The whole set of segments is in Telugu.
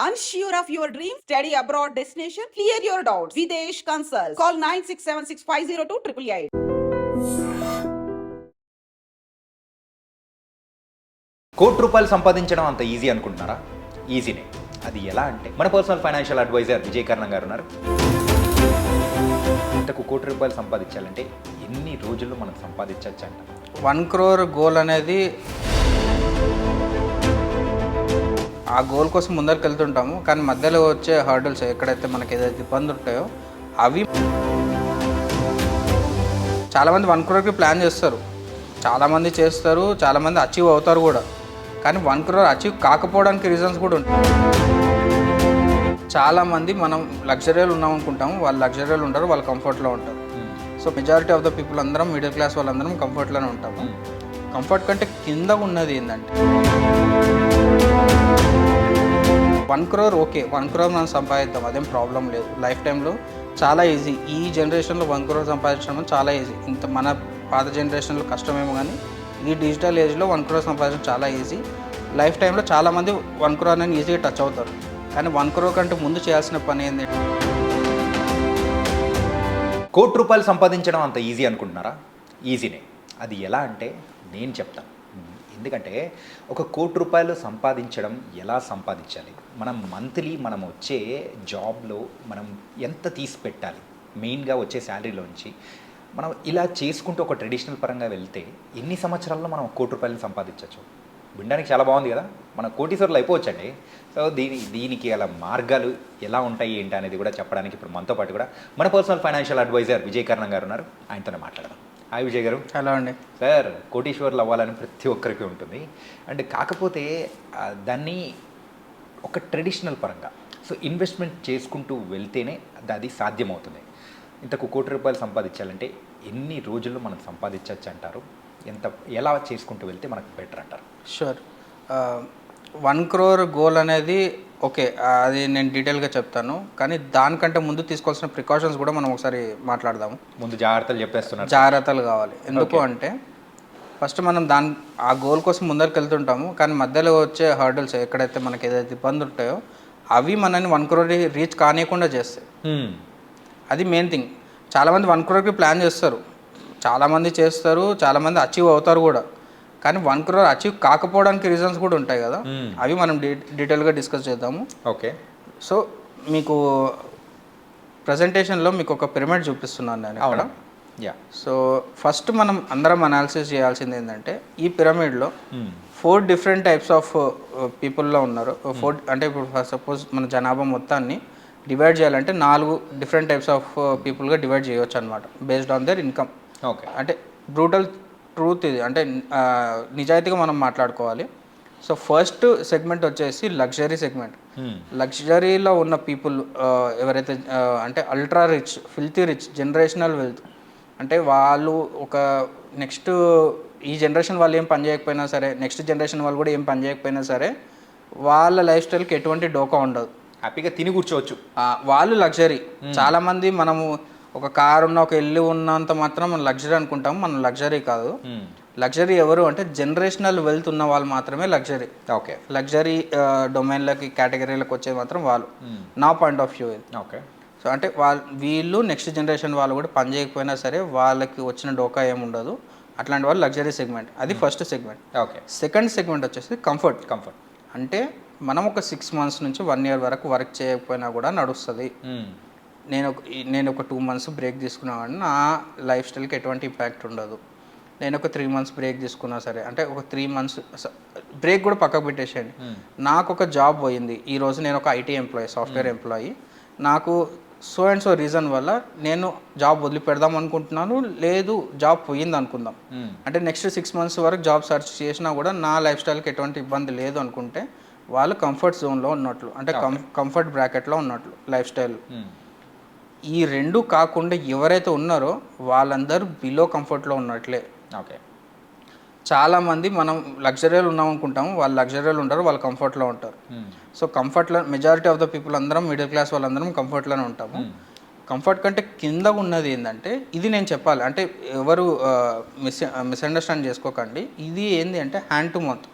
Unsure of your dream? Study abroad destination? Clear your doubts. Videsh Consult. Call 9676502888. కోటి రూపాయలు సంపాదించడం అంత ఈజీ అనుకుంటున్నారా? ఈజీనే. అది ఎలా అంటే మన పర్సనల్ ఫైనాన్షియల్ అడ్వైజర్ విజయ్ కర్ణం గారు ఉన్నారు. ఇంతకు కోటి రూపాయలు సంపాదించాలంటే ఎన్ని రోజుల్లో మనం సంపాదించవచ్చు అంట? 1 crore గోల్ అనేది ఆ గోల్ కోసం ముందరికి వెళ్తుంటాము, కానీ మధ్యలో వచ్చే హర్డల్స్ ఎక్కడైతే మనకి ఏదైతే ఇబ్బందులు ఉంటాయో అవి చాలామంది 1 crore ప్లాన్ చేస్తారు, చాలామంది చేస్తారు, చాలామంది అచీవ్ అవుతారు కూడా. కానీ 1 crore అచీవ్ కాకపోవడానికి రీజన్స్ కూడా ఉంటాయి. చాలామంది మనం లగ్జరీలో ఉన్నాం అనుకుంటాము, వాళ్ళు లగ్జరీలో ఉంటారు, వాళ్ళు కంఫర్ట్లో ఉంటారు. So majority of the people అందరం మిడిల్ క్లాస్ వాళ్ళందరం కంఫర్ట్లోనే ఉంటాము. కంఫర్ట్ కంటే కింద ఉన్నది ఏంటంటే 1 crore ఓకే, 1 crore మనం సంపాదిద్దాం, అదేం ప్రాబ్లం లేదు. లైఫ్ టైంలో చాలా ఈజీ. ఈ జనరేషన్లో 1 crore సంపాదించడం చాలా ఈజీ. ఇంత మన పాత జనరేషన్లో కష్టమేమో, కానీ ఈ డిజిటల్ ఏజ్లో 1 crore సంపాదించడం చాలా ఈజీ. లైఫ్ టైంలో చాలామంది 1 crore అనేది ఈజీగా టచ్ అవుతారు. కానీ 1 crore కంటే ముందు చేయాల్సిన పని ఏంటి? కోటి రూపాయలు సంపాదించడం అంత ఈజీ అనుకుంటున్నారా? ఈజీనే. అది ఎలా అంటే నేను చెప్తాను. ఎందుకంటే ఒక కోటి రూపాయలు సంపాదించడం ఎలా సంపాదించాలి, మనం మంత్లీ మనం వచ్చే జాబ్లో మనం ఎంత తీసి పెట్టాలి, మెయిన్గా వచ్చే శాలరీలోంచి మనం ఇలా చేసుకుంటూ ఒక ట్రెడిషనల్ పరంగా వెళ్తే ఎన్ని సంవత్సరాల్లో మనం 1 కోటి రూపాయలను సంపాదించవచ్చు? వినడానికి చాలా బాగుంది కదా, మన కోటీశ్వరులు అయిపోవచ్చండి. సో దీనికి అలా మార్గాలు ఎలా ఉంటాయి ఏంటి అనేది కూడా చెప్పడానికి ఇప్పుడు మనతో పాటు కూడా మన పర్సనల్ ఫైనాన్షియల్ అడ్వైజర్ విజయ్ కర్ణం గారు ఉన్నారు. ఆయనతోనే మాట్లాడదాం. హాయ్ విజయ్ గారు. హలో అండి. సార్, కోటీశ్వర్లు అవ్వాలని ప్రతి ఒక్కరికి ఉంటుంది. అండ్ కాకపోతే దాన్ని ఒక ట్రెడిషనల్ పరంగా సో ఇన్వెస్ట్మెంట్ చేసుకుంటూ వెళ్తేనే అది సాధ్యమవుతుంది. ఇంతకు 1 కోటి రూపాయలు సంపాదించాలంటే ఎన్ని రోజుల్లో మనం సంపాదించవచ్చు అంటారు? ఎలా చేసుకుంటూ వెళ్తే మనకు బెటర్ అంటారు? షూర్. 1 crore గోల్ అనేది ఓకే, అది నేను డీటెయిల్గా చెప్తాను, కానీ దానికంటే ముందు తీసుకోవాల్సిన ప్రికాషన్స్ కూడా మనం ఒకసారి మాట్లాడదాము. ముందు జాగ్రత్తలు చెప్పేస్తున్నారు. జాగ్రత్తలు కావాలి. ఎందుకు అంటే ఫస్ట్ మనం ఆ గోల్ కోసం ముందరికి వెళ్తుంటాము, కానీ మధ్యలో వచ్చే హర్డల్స్ ఎక్కడైతే మనకి ఏదైతే ఇబ్బందులు ఉంటాయో అవి మనని 1 crore రీచ్ కానియకుండా చేస్తాయి. అది మెయిన్ థింగ్. చాలామంది 1 crore ప్లాన్ చేస్తారు, చాలామంది చేస్తారు, చాలామంది అచీవ్ అవుతారు కూడా. కానీ 1 crore అచీవ్ కాకపోవడానికి రీజన్స్ కూడా ఉంటాయి కదా, అవి మనం డీటెయిల్గా డిస్కస్ చేద్దాము. ఓకే. సో మీకు ప్రజెంటేషన్లో మీకు ఒక పిరమిడ్ చూపిస్తున్నాను నేను ఇక్కడ. సో ఫస్ట్ మనం అందరం అనాలిసిస్ చేయాల్సింది ఏంటంటే ఈ పిరమిడ్లో 4 డిఫరెంట్ టైప్స్ ఆఫ్ పీపుల్లో ఉన్నారు. 4 అంటే ఇప్పుడు సపోజ్ మన జనాభా మొత్తాన్ని డివైడ్ చేయాలంటే 4 డిఫరెంట్ టైప్స్ ఆఫ్ పీపుల్గా డివైడ్ చేయవచ్చు అనమాట, based on their income. Okay. అంటే బ్రూటల్ ట్రూత్ ఇది, అంటే నిజాయితీగా మనం మాట్లాడుకోవాలి. సో ఫస్ట్ సెగ్మెంట్ వచ్చేసి లగ్జరీ సెగ్మెంట్. లగ్జరీలో ఉన్న పీపుల్ ఎవరైతే అంటే ultra rich, filthy rich, generational wealth, అంటే వాళ్ళు ఒక నెక్స్ట్ ఈ జనరేషన్ వాళ్ళు ఏం పని చేయకపోయినా సరే, నెక్స్ట్ జనరేషన్ వాళ్ళు కూడా ఏం పని చేయకపోయినా సరే వాళ్ళ లైఫ్ స్టైల్కి ఎటువంటి డోకా ఉండదు, హ్యాపీగా తిని కూర్చోవచ్చు. వాళ్ళు లగ్జరీ. చాలామంది మనము ఒక కారు ఉన్న, ఒక ఇల్లు ఉన్నంత మాత్రం మనం లగ్జరీ అనుకుంటాం, మనం లగ్జరీ కాదు. లగ్జరీ ఎవరు అంటే జనరేషనల్ వెల్త్ ఉన్న వాళ్ళు మాత్రమే లగ్జరీ. ఓకే. లగ్జరీ డొమైన్లకి, కేటగిరీలకు వచ్చేది మాత్రం వాళ్ళు, నా పాయింట్ ఆఫ్ వ్యూ ఇది. ఓకే. సో అంటే వీళ్ళు నెక్స్ట్ జనరేషన్ వాళ్ళు కూడా పని చేయకపోయినా సరే వాళ్ళకి వచ్చిన డోకా ఏముండదు, అట్లాంటి వాళ్ళు లగ్జరీ సెగ్మెంట్. అది first segment. Okay. Second segment వచ్చేసి కంఫర్ట్. అంటే మనం ఒక 6 months నుంచి 1 year వరకు వర్క్ చేయకపోయినా కూడా నడుస్తుంది. నేను ఒక 2 months బ్రేక్ తీసుకున్నాను, నా లైఫ్ స్టైల్కి ఎటువంటి ఇంపాక్ట్ ఉండదు. నేను ఒక 3 months బ్రేక్ తీసుకున్నా సరే, అంటే ఒక 3 months బ్రేక్ కూడా పక్కకు పెట్టేసేయండి. నాకు ఒక జాబ్ పోయింది ఈరోజు, నేను ఒక ఐటీ ఎంప్లాయీ, సాఫ్ట్వేర్ ఎంప్లాయీ, నాకు సో అండ్ సో రీజన్ వల్ల నేను జాబ్ వదిలిపెడదాం అనుకుంటున్నాను, లేదు జాబ్ పోయింది అనుకుందాం. అంటే నెక్స్ట్ 6 months వరకు జాబ్ సెర్చ్ చేసినా కూడా నా లైఫ్ స్టైల్కి ఎటువంటి ఇబ్బంది లేదు అనుకుంటే వాళ్ళు కంఫర్ట్ జోన్లో ఉన్నట్లు, అంటే కంఫర్ట్ బ్రాకెట్లో ఉన్నట్లు లైఫ్ స్టైల్. ఈ 2 కాకుండా ఎవరైతే ఉన్నారో వాళ్ళందరూ బిలో కంఫర్ట్లో ఉన్నట్లే. ఓకే. చాలామంది మనం లగ్జరీలో ఉన్నాం అనుకుంటాము, వాళ్ళు లగ్జరీలో ఉంటారు, వాళ్ళు కంఫర్ట్లో ఉంటారు. సో కంఫర్ట్లో మెజారిటీ ఆఫ్ ద పీపుల్ అందరం మిడిల్ క్లాస్ వాళ్ళందరం కంఫర్ట్లోనే ఉంటాము. కంఫర్ట్ కంటే కింద ఉన్నది ఏంటంటే, ఇది నేను చెప్పాలి అంటే ఎవరు మిస్అండర్స్టాండ్ చేసుకోకండి, ఇది ఏంది అంటే హ్యాండ్ టు మౌత్.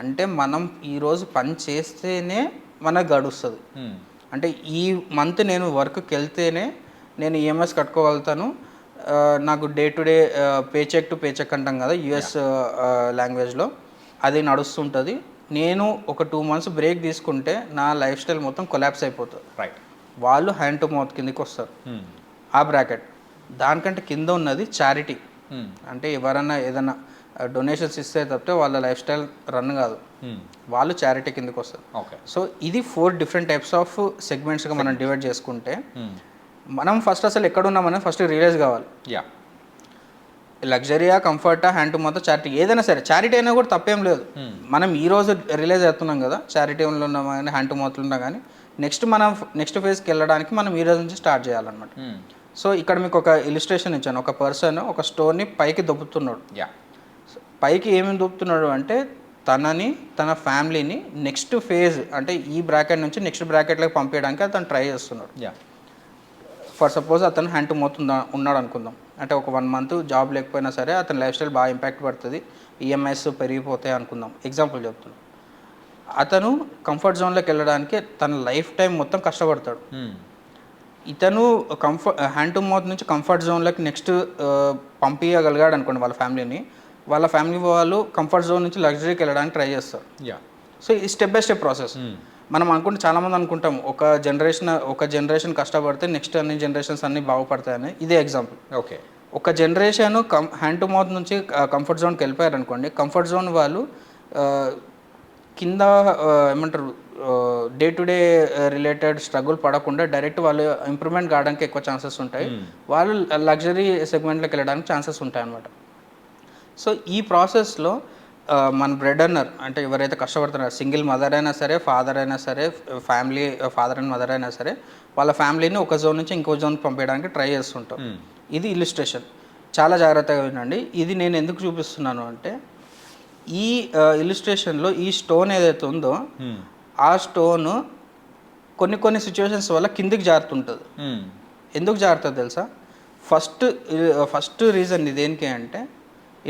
అంటే మనం ఈరోజు పని చేస్తేనే మనకు గడుస్తుంది. అంటే ఈ మంత్ నేను వర్క్కి వెళ్తేనే నేను ఈఎంఐస్ కట్టుకోగలుగుతాను. నాకు day to day paycheck to paycheck అంటాం కదా యుఎస్ లాంగ్వేజ్లో, అది నడుస్తుంటుంది. నేను ఒక 2 months బ్రేక్ తీసుకుంటే నా లైఫ్ స్టైల్ మొత్తం కొలాప్స్ అయిపోతుంది. రైట్. వాళ్ళు హ్యాండ్ టు మౌత్ కిందకి వస్తారు. ఆ బ్రాకెట్ దానికంటే కింద ఉన్నది చారిటీ. అంటే ఎవరన్నా ఏదైనా డొనేషన్స్ ఇస్తే తప్పితే వాళ్ళ లైఫ్ స్టైల్ రన్ కాదు, వాళ్ళు చారిటీ కిందకి వస్తారు. ఓకే. సో ఇది 4 different types ఆఫ్ సెగ్మెంట్స్గా మనం డివైడ్ చేసుకుంటే మనం ఫస్ట్ అసలు ఎక్కడున్నామని ఫస్ట్ రియలైజ్ కావాలి. యా. లగ్జరీయా, కంఫర్టా, హ్యాండ్ టు మౌత్, చారిటీ ఏదైనా సరే, చారిటీ అయినా కూడా తప్పేం లేదు. మనం ఈ రోజు రిలైజ్ అవుతున్నాం కదా చారిటీలో ఉన్నాం కానీ హ్యాండ్ టు మౌత్లో ఉన్నా కానీ మనం నెక్స్ట్ ఫేజ్కి వెళ్ళడానికి మనం ఈ రోజు నుంచి స్టార్ట్ చేయాలన్నమాట. సో ఇక్కడ మీకు ఒక ఇలిస్ట్రేషన్ ఇచ్చాను. ఒక పర్సన్ ఒక స్టోన్ని పైకి దొబ్బుతున్నాడు. యా. పైకి ఏమేమి దొబ్బుతున్నాడు అంటే తనని, తన ఫ్యామిలీని నెక్స్ట్ ఫేజ్ అంటే ఈ బ్రాకెట్ నుంచి నెక్స్ట్ బ్రాకెట్లోకి పంపించడానికి అతను ట్రై చేస్తున్నాడు. యా. ఫర్ సపోజ్ అతను హ్యాండ్ టు మౌత్ ఉన్నాడు అనుకుందాం. అంటే ఒక 1 month జాబ్ లేకపోయినా సరే అతని లైఫ్ స్టైల్ బాగా ఇంపాక్ట్ పడుతుంది, ఈఎంఐస్ పెరిగిపోతాయి అనుకుందాం, ఎగ్జాంపుల్ చెప్తున్నాను. అతను కంఫర్ట్ జోన్లోకి వెళ్ళడానికి తన లైఫ్ టైం మొత్తం కష్టపడతాడు. ఇతను హ్యాండ్ టు మౌత్ నుంచి కంఫర్ట్ జోన్లోకి నెక్స్ట్ పంపించగలిగాడు అనుకోండి వాళ్ళ ఫ్యామిలీని, వాళ్ళ ఫ్యామిలీ వాళ్ళు కంఫర్ట్ జోన్ నుంచి లగ్జరీకి వెళ్ళడానికి ట్రై చేస్తారు. యా. సో ఈ స్టెప్ బై స్టెప్ ప్రాసెస్. మనం అనుకుంటే చాలామంది అనుకుంటాం ఒక జనరేషన్ కష్టపడితే నెక్స్ట్ అన్ని జనరేషన్స్ అన్నీ బాగుపడతాయని. ఇదే ఎగ్జాంపుల్. ఓకే. ఒక జనరేషన్ హ్యాండ్ టు మౌత్ నుంచి కంఫర్ట్ జోన్కి వెళ్ళిపోయారు అనుకోండి, కంఫర్ట్ జోన్ వాళ్ళు కింద ఏమంటారు day to day related struggle పడకుండా డైరెక్ట్ వాళ్ళు ఇంప్రూవ్మెంట్ కావడానికి ఎక్కువ ఛాన్సెస్ ఉంటాయి. వాళ్ళు లగ్జరీ సెగ్మెంట్లోకి వెళ్ళడానికి ఛాన్సెస్ ఉంటాయి అన్నమాట. సో ఈ ప్రాసెస్లో మన బ్రెడ్ అన్నర్ అంటే ఎవరైతే కష్టపడుతున్నారో, సింగిల్ మదర్ అయినా సరే, ఫాదర్ అయినా సరే, ఫ్యామిలీ ఫాదర్ అండ్ మదర్ అయినా సరే, వాళ్ళ ఫ్యామిలీని ఒక జోన్ నుంచి ఇంకో జోన్ పంపించడానికి ట్రై చేస్తుంటాం. ఇది ఇలిస్ట్రేషన్. చాలా జాగ్రత్తగా వినండి. ఇది నేను ఎందుకు చూపిస్తున్నాను అంటే ఈ ఇలిస్ట్రేషన్లో ఈ స్టోన్ ఏదైతే ఉందో ఆ స్టోన్ కొన్ని సిచ్యువేషన్స్ వల్ల కిందికి జారుతుంటుంది. ఎందుకు జారుతుంది తెలుసా? ఫస్ట్ రీజన్ దేనికి అంటే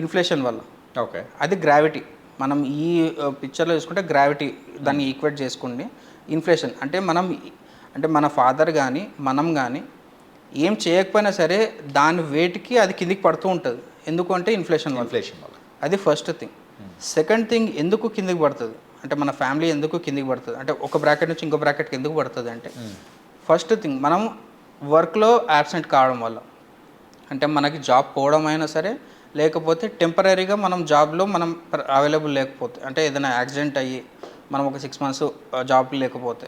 ఇన్ఫ్లేషన్ వల్ల. ఓకే. అది గ్రావిటీ. మనం ఈ పిక్చర్లో చూసుకుంటే గ్రావిటీ దాన్ని ఈక్వేట్ చేసుకోండి. ఇన్ఫ్లేషన్ అంటే మన ఫాదర్ కానీ మనం కానీ ఏం చేయకపోయినా సరే దాని వెయిట్కి అది కిందికి పడుతూ ఉంటుంది. ఎందుకంటే ఇన్ఫ్లేషన్ వల్ల. అది ఫస్ట్ థింగ్. సెకండ్ థింగ్, ఎందుకు కిందికి పడుతుంది అంటే మన ఫ్యామిలీ ఎందుకు కిందికి పడుతుంది అంటే ఒక బ్రాకెట్ నుంచి ఇంకో బ్రాకెట్కి ఎందుకు పడుతుంది అంటే ఫస్ట్ థింగ్ మనం వర్క్లో యాబ్సెంట్ కావడం వల్ల. అంటే మనకి జాబ్ పోవడం అయినా సరే, లేకపోతే టెంపరీగా మనం జాబ్లో మనం అవైలబుల్ లేకపోతే, అంటే ఏదైనా యాక్సిడెంట్ అయ్యి మనం ఒక 6 months జాబ్ లేకపోతే,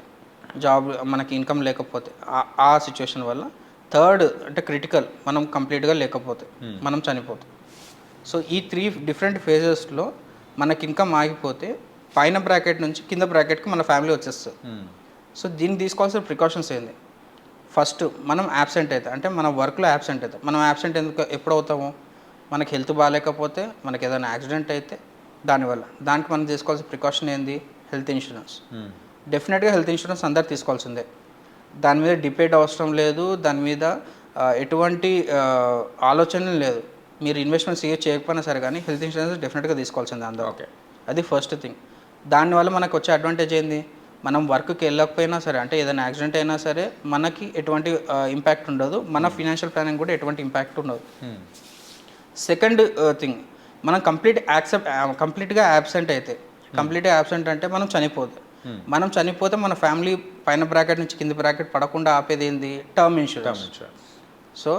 జాబ్ మనకి ఇన్కమ్ లేకపోతే, ఆ సిచ్యువేషన్ వల్ల. థర్డ్ అంటే క్రిటికల్, మనం కంప్లీట్గా లేకపోతే మనం చనిపోతాం. సో ఈ 3 different ఫేజెస్లో మనకి ఇన్కమ్ ఆగిపోతే పైన బ్రాకెట్ నుంచి కింద బ్రాకెట్కి మన ఫ్యామిలీ వచ్చేస్తుంది. సో దీన్ని తీసుకోవాల్సిన ప్రికాషన్స్ ఏంది? ఫస్ట్ మనం యాబ్సెంట్ అయితే, అంటే మన వర్క్లో యాబ్సెంట్ అయితే, మనం యాబ్సెంట్ ఎప్పుడు అవుతాము? మనకి హెల్త్ బాగాలేకపోతే, మనకి ఏదైనా యాక్సిడెంట్ అయితే, దానికి మనం తీసుకోవాల్సిన ప్రికాషన్ ఏంది? Health insurance. డెఫినెట్గా హెల్త్ ఇన్సూరెన్స్ అందరు తీసుకోవాల్సిందే, దాని మీద డిబేట్ అవసరం లేదు, దాని మీద ఎటువంటి ఆలోచన లేదు. మీరు ఇన్వెస్ట్మెంట్స్ చేయకపోయినా సరే కానీ హెల్త్ ఇన్సూరెన్స్ డెఫినెట్గా తీసుకోవాల్సిందే అందరూ. ఓకే. అది ఫస్ట్ థింగ్. దానివల్ల మనకు వచ్చే అడ్వాంటేజ్ ఏంది? మనం వర్క్కి వెళ్ళకపోయినా సరే, అంటే ఏదైనా యాక్సిడెంట్ అయినా సరే మనకి ఎటువంటి ఇంపాక్ట్ ఉండదు, మన ఫినాన్షియల్ ప్లానింగ్ కూడా ఎటువంటి ఇంపాక్ట్ ఉండదు. సెకండ్ థింగ్, మనం కంప్లీట్గా యాబ్సెంట్ అయితే, కంప్లీట్గా యాబ్సెంట్ అంటే మనం చనిపోతే మన ఫ్యామిలీ పైన బ్రాకెట్ నుంచి కింద బ్రాకెట్ పడకుండా ఆపేది ఏంది? Term insurance. సో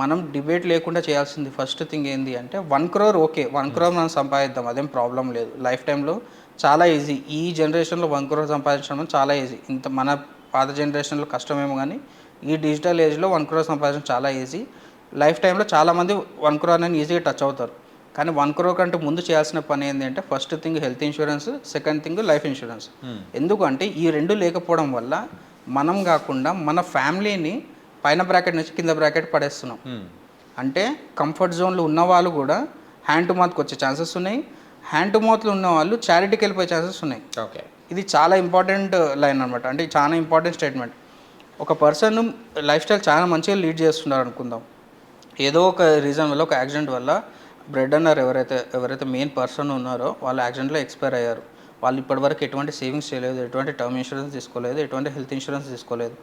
మనం డిబేట్ లేకుండా చేయాల్సింది ఫస్ట్ థింగ్ ఏంది అంటే 1 crore. ఓకే, 1 crore మనం సంపాదిద్దాం, అదేం ప్రాబ్లం లేదు. లైఫ్ టైంలో చాలా ఈజీ. ఈ జనరేషన్లో 1 crore సంపాదించడం చాలా ఈజీ. ఇంత మన పాత జనరేషన్లో కష్టమేమో కానీ ఈ డిజిటల్ ఏజ్లో 1 crore సంపాదించడం చాలా ఈజీ. లైఫ్ టైంలో చాలామంది 1 crore అనేది ఈజీగా టచ్ అవుతారు. కానీ 1 crore కంటే ముందు చేయాల్సిన పని ఏంటి అంటే first thing health insurance, second thing life insurance. ఎందుకంటే ఈ 2 లేకపోవడం వల్ల మనం కాకుండా మన ఫ్యామిలీని పైన బ్రాకెట్ నుంచి కింద బ్రాకెట్ పడేస్తున్నాం. అంటే కంఫర్ట్ జోన్లో ఉన్న వాళ్ళు కూడా హ్యాండ్ టు మౌత్కి వచ్చే ఛాన్సెస్ ఉన్నాయి, హ్యాండ్ టు మౌత్లో ఉన్న వాళ్ళు చారిటీకి వెళ్ళిపోయే ఛాన్సెస్ ఉన్నాయి. ఓకే. ఇది చాలా ఇంపార్టెంట్ లైన్ అనమాట. అంటే చాలా ఇంపార్టెంట్ స్టేట్మెంట్. ఒక పర్సన్ లైఫ్ స్టైల్ చాలా మంచిగా లీడ్ చేస్తున్నారు అనుకుందాం, ఏదో ఒక రీజన్ వల్ల, ఒక యాక్సిడెంట్ వల్ల బ్రెడ్ అన్నర్ ఎవరైతే మెయిన్ పర్సన్ ఉన్నారో వాళ్ళు యాక్సిడెంట్లో ఎక్స్పైర్ అయ్యారు. వాళ్ళు ఇప్పటివరకు ఎటువంటి సేవింగ్స్ చేయలేదు, ఎటువంటి టర్మ్ ఇన్సూరెన్స్ తీసుకోలేదు, ఎటువంటి హెల్త్ ఇన్సూరెన్స్ తీసుకోలేదు.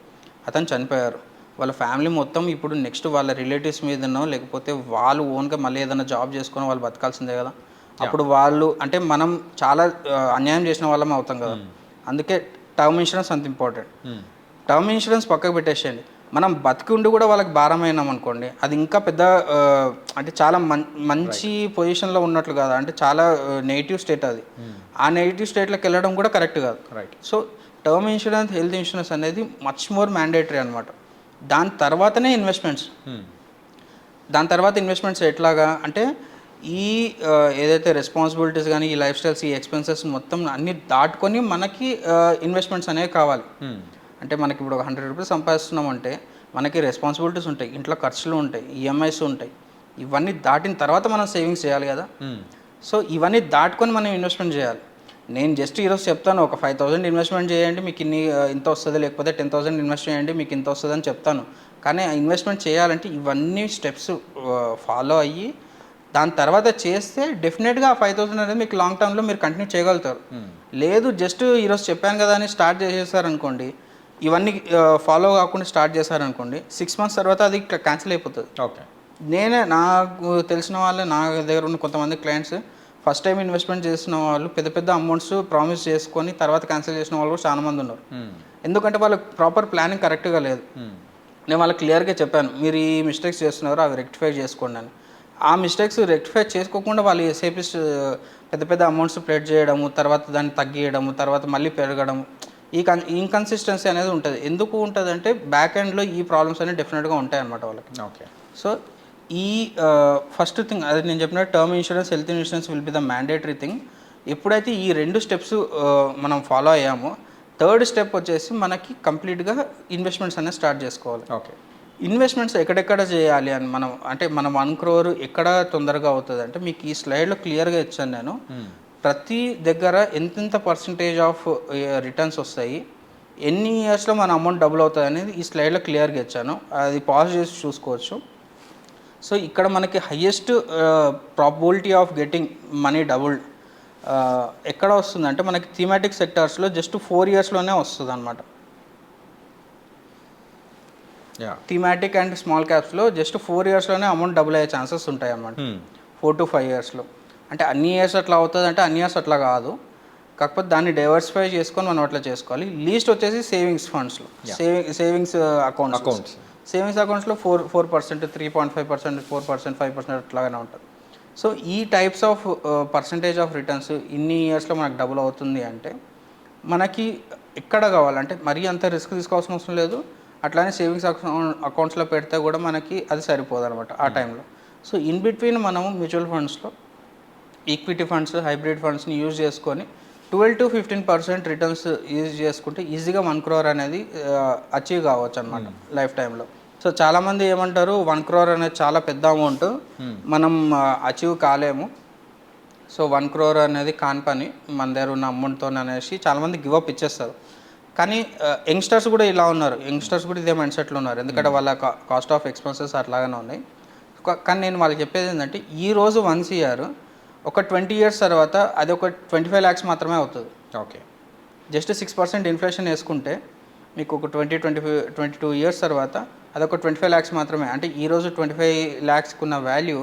అతను చనిపోయారు. వాళ్ళ ఫ్యామిలీ మొత్తం ఇప్పుడు నెక్స్ట్ వాళ్ళ రిలేటివ్స్ మీదనో లేకపోతే వాళ్ళు ఓన్గా మళ్ళీ ఏదైనా జాబ్ చేసుకొని వాళ్ళు బతకాల్సిందే కదా. అప్పుడు వాళ్ళు అంటే మనం చాలా అన్యాయం చేసిన వాళ్ళం అవుతాం కదా. అందుకే టర్మ్ ఇన్సూరెన్స్ అంత ఇంపార్టెంట్. టర్మ్ ఇన్సూరెన్స్ పక్కకు పెట్టేసేయండి, మనం బతికి ఉండి కూడా వాళ్ళకి భారం అయినాం అనుకోండి, అది ఇంకా పెద్ద అంటే చాలా మంచి పొజిషన్లో ఉన్నట్లు కాదు, అంటే చాలా నెగిటివ్ స్టేట్ అది. ఆ నెగిటివ్ స్టేట్లోకి వెళ్ళడం కూడా కరెక్ట్ కాదు. Right. So term insurance, health insurance అనేది మచ్ మోర్ మ్యాండేటరీ అనమాట. దాని తర్వాతనే ఇన్వెస్ట్మెంట్స్. దాని తర్వాత ఇన్వెస్ట్మెంట్స్ ఎట్లాగా అంటే ఈ ఏదైతే రెస్పాన్సిబిలిటీస్ కానీ ఈ లైఫ్ స్టైల్స్ ఈ ఎక్స్పెన్సెస్ మొత్తం అన్ని దాటుకొని మనకి ఇన్వెస్ట్మెంట్స్ అనేవి కావాలి. అంటే మనకి ఇప్పుడు ఒక 100 రూపీస్ సంపాదిస్తున్నామంటే మనకి రెస్పాన్సిబిలిటీస్ ఉంటాయి, ఇంట్లో ఖర్చులు ఉంటాయి, ఈఎంఐస్ ఉంటాయి. ఇవన్నీ దాటిన తర్వాత మనం సేవింగ్స్ చేయాలి కదా. సో ఇవన్నీ దాటుకొని మనం ఇన్వెస్ట్మెంట్ చేయాలి. నేను జస్ట్ ఈరోజు చెప్తాను ఒక 5,000 ఇన్వెస్ట్మెంట్ చేయండి మీకు ఇంత వస్తుంది, లేకపోతే 10,000 ఇన్వెస్ట్ చేయండి మీకు ఇంత వస్తుంది అని చెప్తాను. కానీ ఆ ఇన్వెస్ట్మెంట్ చేయాలంటే ఇవన్నీ స్టెప్స్ ఫాలో అయ్యి దాని తర్వాత చేస్తే డెఫినెట్గా ఆ 5,000 అనేది మీకు లాంగ్ టర్మ్లో మీరు కంటిన్యూ చేయగలుగుతారు. లేదు జస్ట్ ఈరోజు చెప్పాను కదా అని స్టార్ట్ చేసేసారనుకోండి, ఇవన్నీ ఫాలో కాకుండా స్టార్ట్ చేశారనుకోండి, 6 months తర్వాత అది క్యాన్సిల్ అయిపోతుంది. ఓకే. నాకు తెలిసిన వాళ్ళే, నా దగ్గర ఉన్న కొంతమంది క్లయింట్స్ ఫస్ట్ టైం ఇన్వెస్ట్మెంట్ చేసిన వాళ్ళు పెద్ద పెద్ద అమౌంట్స్ ప్రామిస్ చేసుకొని తర్వాత క్యాన్సిల్ చేసిన వాళ్ళు కూడా చాలా మంది ఉన్నారు. ఎందుకంటే వాళ్ళకి ప్రాపర్ ప్లానింగ్ కరెక్ట్గా లేదు. నేను వాళ్ళకి క్లియర్గా చెప్పాను, మీరు ఈ మిస్టేక్స్ చేస్తున్నారు అవి రెక్టిఫై చేసుకోండి అని. ఆ మిస్టేక్స్ రెక్టిఫై చేసుకోకుండా వాళ్ళు ఎస్ఐపిస్ పెద్ద పెద్ద అమౌంట్స్ ప్లేట్ చేయడము, తర్వాత దాన్ని తగ్గియడము, తర్వాత మళ్ళీ పెరగడము, ఈ ఇన్కన్సిస్టెన్సీ అనేది ఉంటుంది. ఎందుకు ఉంటుంది అంటే బ్యాక్ ఎండ్లో ఈ ప్రాబ్లమ్స్ అనేవి డెఫినెట్గా ఉంటాయి అన్నమాట వాళ్ళకి. ఓకే. సో ఈ ఫస్ట్ థింగ్ అది నేను చెప్పిన term insurance, health insurance will be the mandatory thing. ఎప్పుడైతే ఈ 2 స్టెప్స్ మనం ఫాలో అయ్యామో, థర్డ్ స్టెప్ వచ్చేసి మనకి కంప్లీట్గా ఇన్వెస్ట్మెంట్స్ అనేది స్టార్ట్ చేసుకోవాలి. ఓకే. ఇన్వెస్ట్మెంట్స్ ఎక్కడెక్కడ చేయాలి అని మనం 1 crore ఎక్కడ తొందరగా అవుతుంది అంటే మీకు ఈ స్లైడ్లో క్లియర్గా ఇచ్చాను నేను. ప్రతి దగ్గర ఎంతెంత పర్సంటేజ్ ఆఫ్ రిటర్న్స్ వస్తాయి, ఎన్ని ఇయర్స్లో మన అమౌంట్ డబుల్ అవుతుంది అనేది ఈ స్లైడ్లో క్లియర్గా ఇచ్చాను. అది పాజ్ చేసి చూసుకోవచ్చు. సో ఇక్కడ మనకి highest probability of getting money doubled ఎక్కడ వస్తుంది అంటే మనకి థీమాటిక్ సెక్టార్స్లో జస్ట్ 4 yearsలోనే వస్తుంది అనమాట. థీమాటిక్ అండ్ స్మాల్ క్యాప్స్లో జస్ట్ 4 yearsలోనే అమౌంట్ డబుల్ అయ్యే ఛాన్సెస్ ఉంటాయి అన్నమాట. 4 to 5 yearsలో. అంటే అన్ని ఇయర్స్ అట్లా అవుతుంది అంటే అన్ని ఇయర్స్ అట్లా కాదు, కాకపోతే దాన్ని డైవర్సిఫై చేసుకొని మనం అట్లా చేసుకోవాలి. లీస్ట్ వచ్చేసి సేవింగ్స్ ఫండ్స్లో, సేవింగ్స్ అకౌంట్స్. సేవింగ్స్ అకౌంట్స్లో 4%, 3.5%, 4%, 5% అట్లాగానే ఉంటుంది. సో ఈ types of percentage of returns ఇన్ని ఇయర్స్లో మనకు డబుల్ అవుతుంది అంటే మనకి ఎక్కడ కావాలంటే మరీ అంత రిస్క్ తీసుకోవాల్సిన అవసరం లేదు. అట్లానే సేవింగ్స్ అకౌంట్స్లో పెడితే కూడా మనకి అది సరిపోదు అనమాట ఆ టైంలో. సో ఇన్ బిట్వీన్ మనము మ్యూచువల్ ఫండ్స్లో ఈక్విటీ ఫండ్స్, హైబ్రిడ్ ఫండ్స్ని యూజ్ చేసుకొని 12 to 15% రిటర్న్స్ యూజ్ చేసుకుంటే ఈజీగా 1 crore అనేది అచీవ్ కావచ్చు అనమాట లైఫ్ టైంలో. సో చాలామంది ఏమంటారు 1 crore అనేది చాలా పెద్ద అమౌంట్, మనం అచీవ్ కాలేము, సో 1 crore అనేది కాని పని మన దగ్గర ఉన్న అమౌంట్తో అనేసి చాలామంది గివప్ ఇచ్చేస్తారు. కానీ యంగ్స్టర్స్ కూడా ఇలా ఉన్నారు, యంగ్స్టర్స్ కూడా ఇదే మైండ్ సెట్లో ఉన్నారు, ఎందుకంటే వాళ్ళ కాస్ట్ ఆఫ్ ఎక్స్పెన్సెస్ అట్లాగానే ఉన్నాయి. కానీ నేను వాళ్ళకి చెప్పేది ఏంటంటే ఈరోజు 1 year ఒక 20 years తర్వాత అది ఒక 25 lakhs మాత్రమే అవుతుంది. ఓకే. జస్ట్ 6% ఇన్ఫ్లేషన్ వేసుకుంటే మీకు ఒక 22 years తర్వాత అదొక 25 lakhs మాత్రమే. అంటే ఈరోజు 25 lakhs ఉన్న వాల్యూ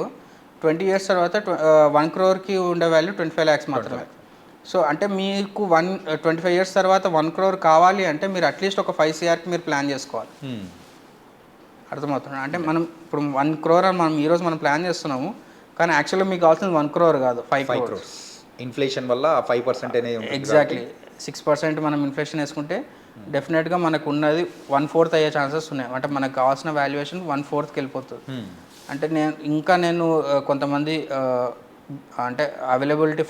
20 years తర్వాత 1 crore ఉండే వాల్యూ 25 lakhs మాత్రమే. సో అంటే మీకు 25 years తర్వాత 1 crore కావాలి అంటే మీరు అట్లీస్ట్ ఒక 5 crore మీరు ప్లాన్ చేసుకోవాలి. అర్థమవుతుంది అంటే మనం ఇప్పుడు 1 crore అని మనం ఈరోజు మనం ప్లాన్ చేస్తున్నాము, కానీ యాక్చువల్గా మీకు కావాల్సింది 1 crore కాదు, 5 crores. ఇన్ఫ్లేషన్ వల్ల 5% అనేది ఎగ్జాక్ట్లీ 6% మనం ఇన్ఫ్లేషన్ వేసుకుంటే డెఫినెట్గా మనకు ఉన్నది 1/4 అయ్యే ఛాన్సెస్ ఉన్నాయి. అంటే మనకు కావాల్సిన వాల్యుయేషన్ 1/4కి వెళ్ళిపోతుంది. అంటే నేను కొంతమంది అంటే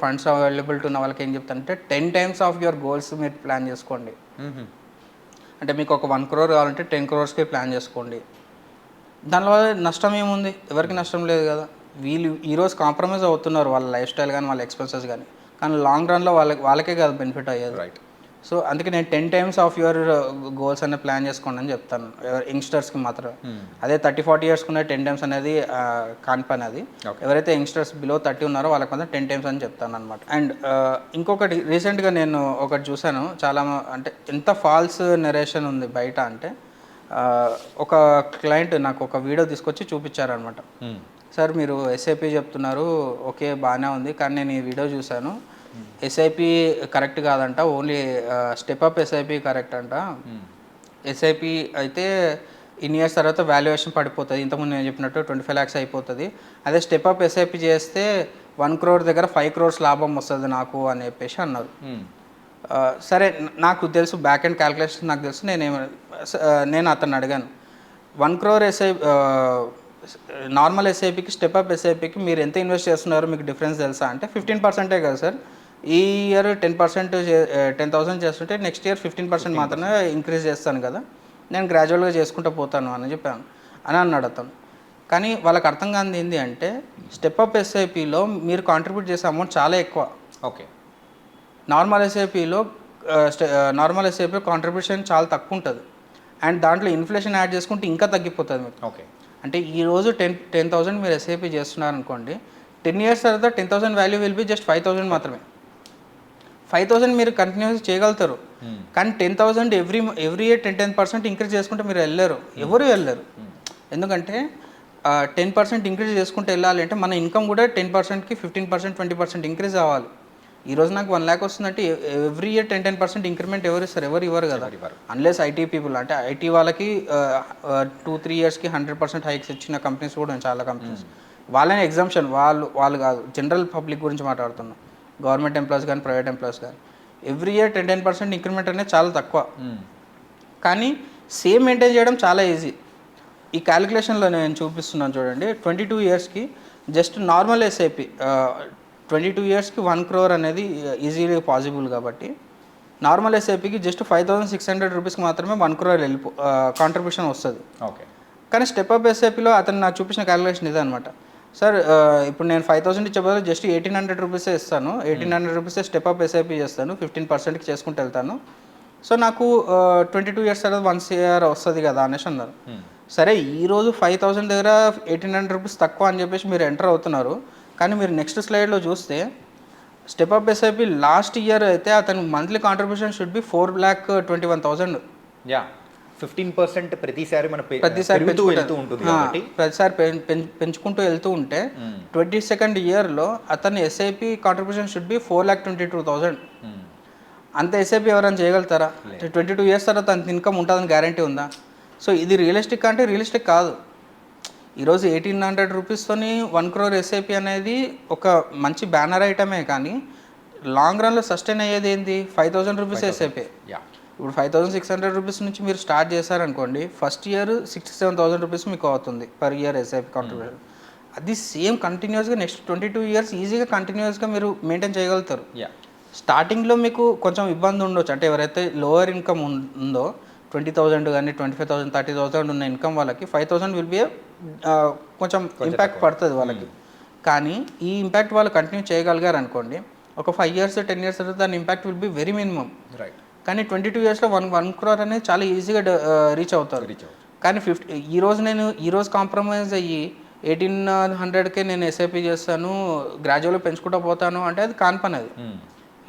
ఫండ్స్ అవైలబిలిటీ ఉన్న వాళ్ళకి ఏం చెప్తానంటే 10 times ఆఫ్ యువర్ గోల్స్ మీరు ప్లాన్ చేసుకోండి. అంటే మీకు ఒక 1 crore కావాలంటే 10 crores ప్లాన్ చేసుకోండి. దానివల్ల నష్టం ఏముంది? ఎవరికి నష్టం లేదు కదా. వీళ్ళు ఈరోజు కాంప్రమైజ్ అవుతున్నారు వాళ్ళ లైఫ్ స్టైల్ కానీ వాళ్ళ ఎక్స్పెన్సెస్ కానీ లాంగ్ రన్లో వాళ్ళకే కదా బెనిఫిట్ అయ్యేది. రైట్. సో అందుకే నేను 10 times ఆఫ్ యువర్ గోల్స్ అనే ప్లాన్ చేసుకోండి అని చెప్తాను యంగ్స్టర్స్కి మాత్రం. అదే 30-40 years ఉన్న 10 times అనేది కాని పని అది. ఎవరైతే యంగ్స్టర్స్ బిలో 30 ఉన్నారో వాళ్ళకి మాత్రం 10 times అని చెప్తాను అనమాట. అండ్ ఇంకొకటి రీసెంట్గా నేను ఒకటి చూశాను, చాలా అంటే ఎంత ఫాల్స్ నెరేషన్ ఉంది బయట అంటే, ఒక క్లయింట్ నాకు ఒక వీడియో తీసుకొచ్చి చూపించారనమాట. సార్ మీరు ఎస్ఐపి చెప్తున్నారు, ఓకే బాగానే ఉంది, కానీ నేను ఈ వీడియో చూశాను, ఎస్ఐపి కరెక్ట్ కాదంట, ఓన్లీ స్టెప్అప్ ఎస్ఐపి కరెక్ట్ అంట. ఎస్ఐపి అయితే ఇన్ ఇయర్స్ తర్వాత వాల్యుయేషన్ పడిపోతుంది, ఇంతకుముందు నేను చెప్పినట్టు 25 lakhs అయిపోతుంది. అదే స్టెప్అప్ ఎస్ఐపి చేస్తే 1 crore దగ్గర 5 crores లాభం వస్తుంది నాకు అని చెప్పేసి అన్నారు. సరే నాకు తెలుసు, బ్యాక్ అండ్ క్యాల్కులేషన్ నాకు తెలుసు. నేను అతన్ని అడిగాను, 1 crore నార్మల్ ఎస్ఐపికి స్టెప్అప్ ఎస్ఐపికి మీరు ఎంత ఇన్వెస్ట్ చేస్తున్నారో మీకు డిఫరెన్స్ తెలుసా అంటే 15% కదా సార్, ఈ ఇయర్ 10,000 చేస్తుంటే నెక్స్ట్ ఇయర్ 15% మాత్రమే ఇంక్రీజ్ చేస్తాను కదా, నేను గ్రాడ్యువల్గా చేసుకుంటూ పోతాను అని చెప్పాను అని అన్నాడు అతను. కానీ వాళ్ళకి అర్థం కానిది ఏంటి అంటే, స్టెప్అప్ ఎస్ఐపిలో మీరు కాంట్రిబ్యూట్ చేసే అమౌంట్ చాలా ఎక్కువ. ఓకే. నార్మల్ ఎస్ఐపిలో కాంట్రిబ్యూషన్ చాలా తక్కువ ఉంటుంది. అండ్ దాంట్లో ఇన్ఫ్లేషన్ యాడ్ చేసుకుంటే ఇంకా తగ్గిపోతుంది మీకు. ఓకే. అంటే ఈరోజు 10,000 మీరు ఎస్ఐపి చేస్తున్నారు అనుకోండి, 10 years తర్వాత 10,000 వాల్యూ విల్ బి జస్ట్ 5,000 మాత్రమే. 5,000 మీరు కంటిన్యూస్ చేయగలుగుతారు, కానీ 10,000 ఎవ్రీ ఇయర్ 10% ఇంక్రీజ్ చేసుకుంటే మీరు ఎవరు వెళ్ళరు. ఎందుకంటే 10% ఇంక్రీజ్ చేసుకుంటే వెళ్ళాలి అంటే మన ఇన్కమ్ కూడా 10%కి 15%, 20% ఇంక్రీజ్ అవ్వాలి. ఈరోజు నాకు 1 lakh వస్తుందంటే ఎవ్రీ ఇయర్ 10% ఇంక్రిమెంట్ ఎవరు ఇస్తారు? ఎవరు ఇవ్వరు కదా, అన్లెస్ ఐటీ పీపుల్. అంటే ఐటీ వాళ్ళకి 2-3 yearsకి 100% హైక్స్ ఇచ్చిన కంపెనీస్ కూడా ఉన్నాయి, చాలా కంపెనీస్. వాళ్ళని ఎగ్జామ్షన్, వాళ్ళు కాదు, జనరల్ పబ్లిక్ గురించి మాట్లాడుతున్నాం. గవర్నమెంట్ ఎంప్లాయీస్ కానీ ప్రైవేట్ ఎంప్లాయీస్ కానీ ఎవ్రీ ఇయర్ 10% ఇంక్రిమెంట్ అనేది చాలా తక్కువ, కానీ సేమ్ మెయింటైన్ చేయడం చాలా ఈజీ. ఈ క్యాలిక్యులేషన్లో నేను చూపిస్తున్నాను చూడండి. 22 yearsకి జస్ట్ నార్మల్ ఎస్ఐపి 22 yearsకి 1 crore అనేది ఈజీలీ పాసిబుల్ కాబట్టి, నార్మల్ ఎస్ఐపికి జస్ట్ 5,600 rupeesకి మాత్రమే 1 crore కాంట్రిబ్యూషన్ వస్తుంది. ఓకే. కానీ స్టెప్అప్ ఎస్ఐపిలో అతను నాకు చూపించిన క్యాలిక్యులేషన్ ఇదే అనమాట. సార్ ఇప్పుడు నేను 5,000 ఇచ్చే బదులు జస్ట్ 1,800 rupees ఇస్తాను, 1,800 rupees స్టెప్అప్ ఎస్ఐపి చేస్తాను, 15%కి చేసుకుంటూ వెళ్తాను, సో నాకు 22 years తర్వాత 1 crore వస్తుంది కదా అనేసి అన్నారు. సరే ఈరోజు 5,000 దగ్గర 1,800 rupees తక్కువ అని చెప్పేసి మీరు ఎంటర్ అవుతున్నారు, కానీ మీరు నెక్స్ట్ స్లైడ్లో చూస్తే స్టెప్అప్ ఎస్ఐపి లాస్ట్ ఇయర్ అయితే అతను మంత్లీ కాంట్రిబ్యూషన్ షుడ్ బి 4,21,000. 15% ప్రతిసారి పెంచుకుంటూ వెళ్తూ ఉంటే 22nd yearలో అతని ఎస్ఐపి కాంట్రిబ్యూషన్ షుడ్ బి 4,22,000. అంత ఎస్ఐపి ఎవరైనా చేయగలుగుతారా? 22 years తర్వాత అంత ఇన్కమ్ ఉంటుందని గ్యారంటీ ఉందా? సో ఇది రియలిస్టిక్ అంటే రియలిస్టిక్ కాదు. ఈరోజు 1,800 రూపీస్తోని 1 crore ఎస్ఐపి అనేది ఒక మంచి బ్యానర్ ఐటమే, కానీ లాంగ్ రన్లో సస్టైన్ అయ్యేది ఏంటి? 5,000 rupees ఎస్ఐపి. ఇప్పుడు 5,600 rupees నుంచి మీరు స్టార్ట్ చేశారనుకోండి, ఫస్ట్ ఇయర్ 67,000 rupees మీకు అవుతుంది పర్ ఇయర్ ఎస్ఐపి కాంట్రిబ్యూషన్. అది సేమ్ కంటిన్యూస్గా నెక్స్ట్ 22 years ఈజీగా కంటిన్యూస్గా మీరు మెయింటైన్ చేయగలుగుతారు. స్టార్టింగ్లో మీకు కొంచెం ఇబ్బంది ఉండొచ్చు, అంటే ఎవరైతే లోవర్ ఇన్కమ్ ఉందో 20,000 కానీ 25,000, 30,000 ఉన్న ఇన్కమ్ వాళ్ళకి 5,000 విల్ బి కొంచెం ఇంపాక్ట్ పడుతుంది వాళ్ళకి. కానీ ఈ ఇంపాక్ట్ వాళ్ళు కంటిన్యూ చేయగలిగారు అనుకోండి, ఒక 5 years 10 years తర్వాత దాని impact will be very minimum. Right. కానీ 22 yearsలో 1 crore అనేది చాలా ఈజీగా రీచ్ అవుతారు. కానీ ఈరోజు కాంప్రమైజ్ అయ్యి 1,800కే నేను ఎస్ఐపి చేస్తాను, గ్రాడ్యువల్గా పెంచుకుంటూ పోతాను అంటే అది కాని పని. అది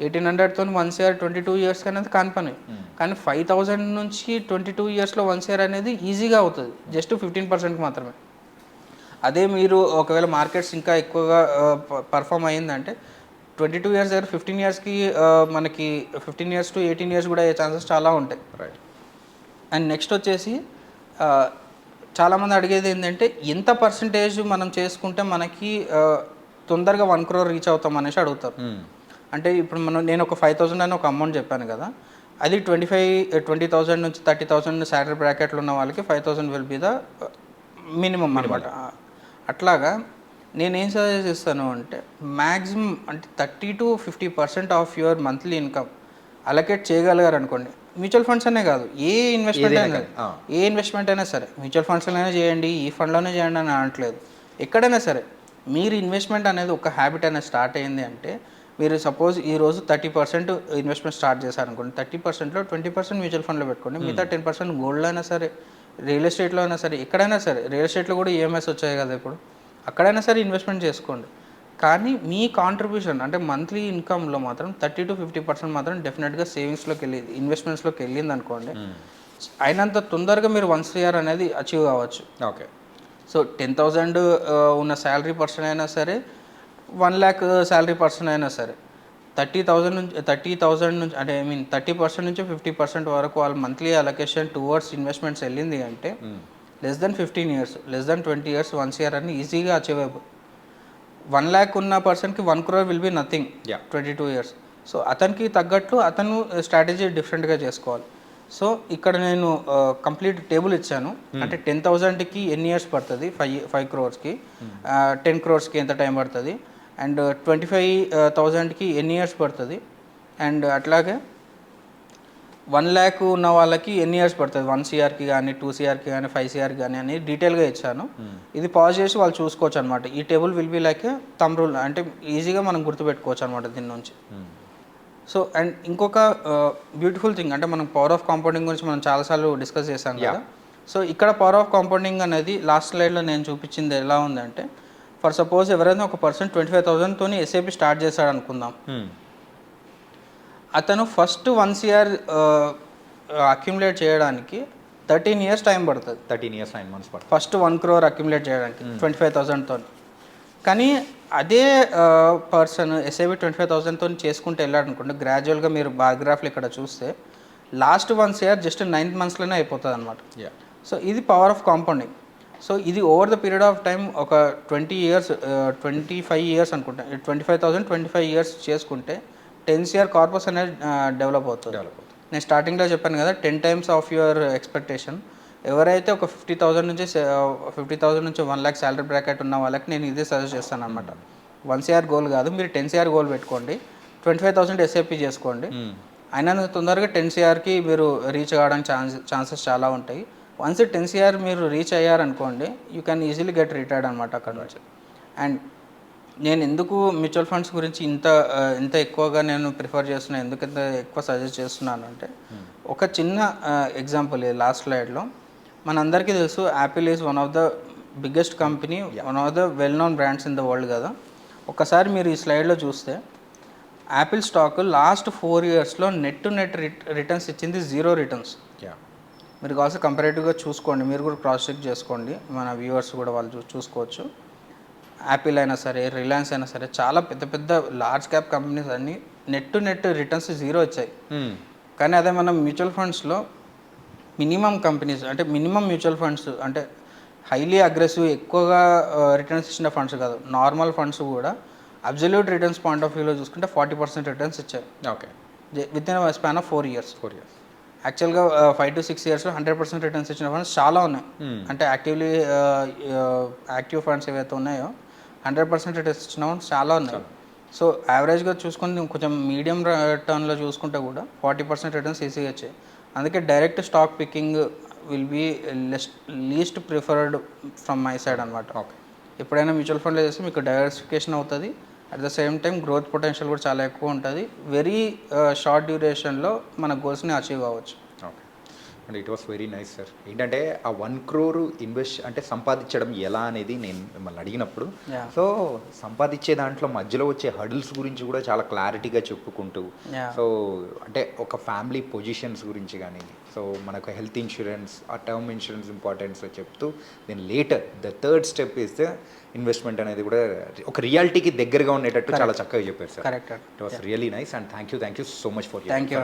1,800తో 1 year 22 years అనేది కాని పని. కానీ 5,000 నుంచి 22 yearsలో 1 year అనేది ఈజీగా అవుతుంది, జస్ట్ 15%కి మాత్రమే. అదే మీరు ఒకవేళ మార్కెట్స్ ఇంకా ఎక్కువగా పర్ఫామ్ అయ్యిందంటే 22 years దగ్గర 15 yearsకి మనకి 15 years to 18 years కూడా అయ్యే ఛాన్సెస్ చాలా ఉంటాయి. రైట్. అండ్ నెక్స్ట్ వచ్చేసి చాలామంది అడిగేది ఏంటంటే ఎంత పర్సంటేజ్ మనం చేసుకుంటే మనకి తొందరగా 1 crore రీచ్ అవుతాం అనేసి అడుగుతారు. అంటే ఇప్పుడు నేను ఒక 5,000 అని ఒక అమౌంట్ చెప్పాను కదా, అది 20,000 నుంచి 30,000 శాలరీ బ్రాకెట్లు ఉన్న వాళ్ళకి 5,000 విల్ బి ద మినిమం అనమాట. అట్లాగా నేనేం సజెస్ట్ చేస్తాను అంటే, మ్యాక్సిమం అంటే 30 to 50% of your monthly income allocate చేయగలిగారు అనుకోండి. మ్యూచువల్ ఫండ్స్ అనే కాదు, ఏ ఇన్వెస్ట్మెంట్ అయినా సరే, మ్యూచువల్ ఫండ్స్లోనే చేయండి, ఈ ఫండ్లోనే చేయండి అని అనట్లేదు, ఎక్కడైనా సరే మీరు ఇన్వెస్ట్మెంట్ అనేది ఒక హ్యాబిట్ అనేది స్టార్ట్ అయ్యింది అంటే మీరు సపోజ్ ఈరోజు 30% ఇన్వెస్ట్మెంట్ స్టార్ట్ చేశారనుకోండి, 30%లో 20% మ్యూచువల్ ఫండ్లో పెట్టుకోండి, మిగతా 10% గోల్డ్లో అయినా సరే, రియల్ ఎస్టేట్లో అయినా సరే, ఎక్కడైనా సరే. రియల్ ఎస్టేట్లో కూడా ఈఎంఐస్ వచ్చాయి కదా ఇప్పుడు, అక్కడైనా సరే ఇన్వెస్ట్మెంట్ చేసుకోండి. కానీ మీ కాంట్రిబ్యూషన్ అంటే మంత్లీ ఇన్కమ్లో మాత్రం 30 to 50% మాత్రం డెఫినెట్గా సేవింగ్స్లోకి వెళ్ళి ఇన్వెస్ట్మెంట్స్లోకి వెళ్ళింది అనుకోండి, అయినంత తొందరగా మీరు 1 CR అనేది అచీవ్ కావచ్చు. ఓకే. సో 10,000 ఉన్న శాలరీ పర్సన్ అయినా సరే, 1 lakh శాలరీ పర్సన్ అయినా సరే, 30,000 నుంచి అంటే 30% నుంచి 50% వరకు వాళ్ళ మంత్లీ అలొకేషన్ టువర్డ్స్ ఇన్వెస్ట్మెంట్స్ వెళ్ళింది అంటే less than 15 years, less than 20 years 1 CR అని ఈజీగా అచీవ్ అయిపోయి. 1 lakh ఉన్న పర్సన్కి 1 crore will be nothing 22 years. So అతనికి తగ్గట్లు అతను స్ట్రాటజీ డిఫరెంట్గా చేసుకోవాలి. సో ఇక్కడ నేను కంప్లీట్ టేబుల్ ఇచ్చాను. అంటే 10,000కి ఎన్ని ఇయర్స్ పడుతుంది, 5 crores-కి, 10 crores-కి ఎంత టైం పడుతుంది, అండ్ 25,000కి ఎన్ని ఇయర్స్ పడుతుంది, అండ్ అట్లాగే 1 lakh ఉన్న వాళ్ళకి ఎన్ని ఇయర్స్ పడుతుంది, 1 CRకి కానీ 2 CRకి కానీ 5 CRకి కానీ అని డీటెయిల్గా ఇచ్చాను. ఇది పాజ్ చేసి వాళ్ళు చూసుకోవచ్చు అనమాట. ఈ table will be like thumb rule, అంటే ఈజీగా మనం గుర్తుపెట్టుకోవచ్చు అనమాట దీని నుంచి. సో అండ్ ఇంకొక బ్యూటిఫుల్ థింగ్ అంటే మనం పవర్ ఆఫ్ కాంపౌండింగ్ గురించి మనం చాలాసార్లు డిస్కస్ చేశాం కదా. సో ఇక్కడ పవర్ ఆఫ్ కాంపౌండింగ్ అనేది లాస్ట్ స్లైడ్లో నేను చూపించింది ఎలా ఉందంటే, ఫర్ సపోజ్ ఎవరైనా ఒక పర్సన్ 25,000తో ఎస్ఐపి స్టార్ట్ చేశాడు అనుకుందాం. అతను ఫస్ట్ 1 CR అక్యుములేట్ చేయడానికి 13 years టైం పడుతుంది. 13 years 9 months పడుతుంది ఫస్ట్ 1 crore అక్యుములేట్ చేయడానికి 25,000తో. కానీ అదే పర్సన్ ఎస్ఐబి 25,000తో చేసుకుంటూ వెళ్ళాడు అనుకోండి, గ్రాడ్యువల్గా మీరు బార్గ్రాఫ్లు ఇక్కడ చూస్తే లాస్ట్ 1 CR జస్ట్ 9 monthsలోనే అయిపోతుంది అనమాట. సో ఇది పవర్ ఆఫ్ కాంపౌండింగ్. సో ఇది over the period of time ఒక 20 years 25 years అనుకుంటా, 25,000 25 years చేసుకుంటే 10 CR కార్పస్ అనేది డెవలప్ అవుతుంది. నేను స్టార్టింగ్లో చెప్పాను కదా 10 times ఆఫ్ యువర్ ఎక్స్పెక్టేషన్. ఎవరైతే ఒక 50,000 నుంచి 1 lakh శాలరీ బ్రాకెట్ ఉన్న వాళ్ళకి నేను ఇదే సజెస్ట్ చేస్తాను అనమాట. 1 CR గోల్ కాదు, మీరు 10 CR గోల్ పెట్టుకోండి, 25,000 ఎస్ఐపి చేసుకోండి. అయినంత తొందరగా 10 CRకి మీరు రీచ్ కావడానికి ఛాన్సెస్ చాలా ఉంటాయి. వన్స్ 10 CR మీరు రీచ్ అయ్యారనుకోండి, you can easily get retired అనమాట అక్కడ నుంచి. అండ్ నేను ఎందుకు మ్యూచువల్ ఫండ్స్ గురించి ఇంత ఎక్కువగా నేను ప్రిఫర్ చేస్తున్నాను, ఎందుకు ఇంత ఎక్కువ సజెస్ట్ చేస్తున్నాను అంటే, ఒక చిన్న ఎగ్జాంపుల్ లాస్ట్ స్లైడ్లో మనందరికీ తెలుసు Apple is one of the biggest company, one of the well known brands in the world కదా. ఒకసారి మీరు ఈ స్లైడ్లో చూస్తే యాపిల్ స్టాక్ లాస్ట్ 4 yearsలో నెట్ రిటర్న్స్ ఇచ్చింది 0 returns. మీరు కావాల్సి కంపారేటివ్గా చూసుకోండి, మీరు కూడా క్రాస్ చెక్ చేసుకోండి, మన వ్యూవర్స్ కూడా వాళ్ళు చూసుకోవచ్చు. యాపిల్ అయినా సరే, రిలయన్స్ అయినా సరే, చాలా పెద్ద పెద్ద లార్జ్ క్యాప్ కంపెనీస్ అన్నీ నెట్ రిటర్న్స్ 0 వచ్చాయి. కానీ అదే మనం మ్యూచువల్ ఫండ్స్లో మినిమం కంపెనీస్ అంటే మినిమం మ్యూచువల్ ఫండ్స్ అంటే హైలీ అగ్రెసివ్ ఎక్కువగా రిటర్న్స్ ఇచ్చిన ఫండ్స్ కాదు, నార్మల్ ఫండ్స్ కూడా అబ్జల్యూట్ రిటర్న్స్ పాయింట్ ఆఫ్ వ్యూలో చూసుకుంటే 40% రిటర్న్స్ ఇచ్చాయి. Okay, with in span of 4 years. యాక్చువల్గా 5 to 6 yearsలో 100% రిటర్న్స్ ఇచ్చిన ఫండ్స్ చాలా ఉన్నాయి. అంటే యాక్టివ్ ఫండ్స్ ఏవైతే ఉన్నాయో 100% రిటర్న్స్ ఇచ్చిన ఫండ్స్ చాలా ఉన్నాయి. సో యావరేజ్గా చూసుకుని కొంచెం మీడియం టర్న్లో చూసుకుంటే కూడా 40% రిటర్న్స్ ఈజీగా వచ్చాయి. అందుకే direct stock picking will be least preferred from my side అనమాట. ఓకే, ఎప్పుడైనా మ్యూచువల్ ఫండ్లో చేస్తే మీకు డైవర్సిఫికేషన్ అవుతుంది, at the same time growth potential కూడా చాలా ఎక్కువ ఉంటుంది. వెరీ షార్ట్ డ్యూరేషన్లో మన గోల్స్ని అచీవ్ అవ్వచ్చు. Okay, and it was very nice sir. ఏంటంటే ఆ 1 crore ఇన్వెస్ట్ అంటే సంపాదించడం ఎలా అనేది నేను మిమ్మల్ని అడిగినప్పుడు, సో సంపాదించే దాంట్లో మధ్యలో వచ్చే హడిల్స్ గురించి కూడా చాలా క్లారిటీగా చెప్పుకుంటూ, సో అంటే ఒక ఫ్యామిలీ పొజిషన్స్ గురించి కానీ, సో మనకు హెల్త్ ఇన్సూరెన్స్, ఆ టర్మ్ ఇన్సూరెన్స్ ఇంపార్టెన్స్ చెప్తూ, then later the third step is the investment అనేది కూడా ఒక రియాలిటీకి దగ్గరగా ఉండేటట్టు చాలా చక్కగా చెప్పారు sir. Correct. It was really nice and thank you so much for thank you.